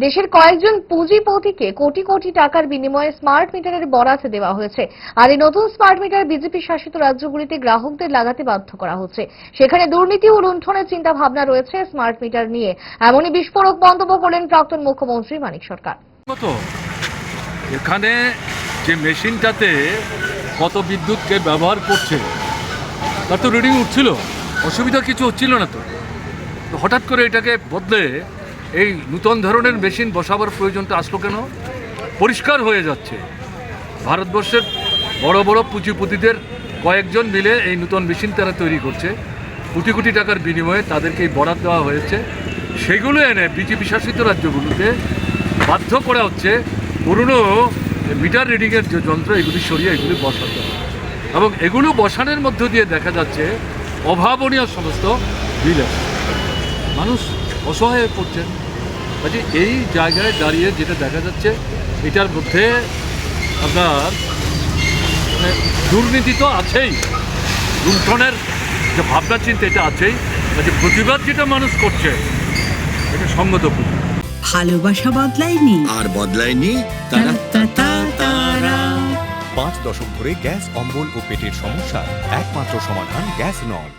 দেশের কয়েকজন পুঁজিপতিকে কোটি কোটি টাকার বিনিময়ে স্মার্ট মিটারের বরাত দেওয়া হয়েছে। আর এই নতুন স্মার্ট মিটার বিজেপি শাসিত রাজ্যগুলিতে গ্রাহকদের লাগাতে বাধ্য করা হচ্ছে। সেখানে দুর্নীতি ও লুণ্ঠনের চিন্তা ভাবনা রয়েছে স্মার্ট মিটার নিয়ে, এমনই বিস্ফোরক মন্তব্য করলেন প্রাক্তন মুখ্যমন্ত্রী মানিক সরকার। এখানে যে মেশিনটাতে কত বিদ্যুৎকে ব্যবহার করছে তার তো রিডিং উঠছিল, অসুবিধা কিছু হচ্ছিল না। তো হঠাৎ করে এটাকে বদলে এই নূতন ধরনের মেশিন বসাবার প্রয়োজনটা আসলো কেন? পরিষ্কার হয়ে যাচ্ছে ভারতবর্ষের বড় বড় পুঁজিপতিদের কয়েকজন মিলে এই নূতন মেশিন তারা তৈরি করছে। কোটি কোটি টাকার বিনিময়ে তাদেরকে এই বরাদ দেওয়া হয়েছে। সেগুলো এনে বিজেপি শাসিত রাজ্যগুলোতে বাধ্য করা হচ্ছে পুরনো মিটার রিডিংয়ের যে যন্ত্র এগুলি সরিয়ে এগুলি বসাতে হবে। এবং এগুলো বসানোর মধ্য দিয়ে দেখা যাচ্ছে অভাবনীয় সমস্ত বিল আছে, মানুষ অসহায় হয়ে পড়ছেন। কাজে এই জায়গায় দাঁড়িয়ে যেটা দেখা যাচ্ছে এটার মধ্যে আপনার দুর্নীতি তো আছেই, লুণ্ঠনের যে ভাবনা চিন্তা এটা আছেই। কাজে প্রতিবাদ যেটা মানুষ করছে এটা সঙ্গত। ভালোবাসা বদলায়নি, আর বদলায়নি তারা। 5 দশক ধরে গ্যাস অম্বল ও পেটের সমস্যা একমাত্র সমাধান গ্যাস নল।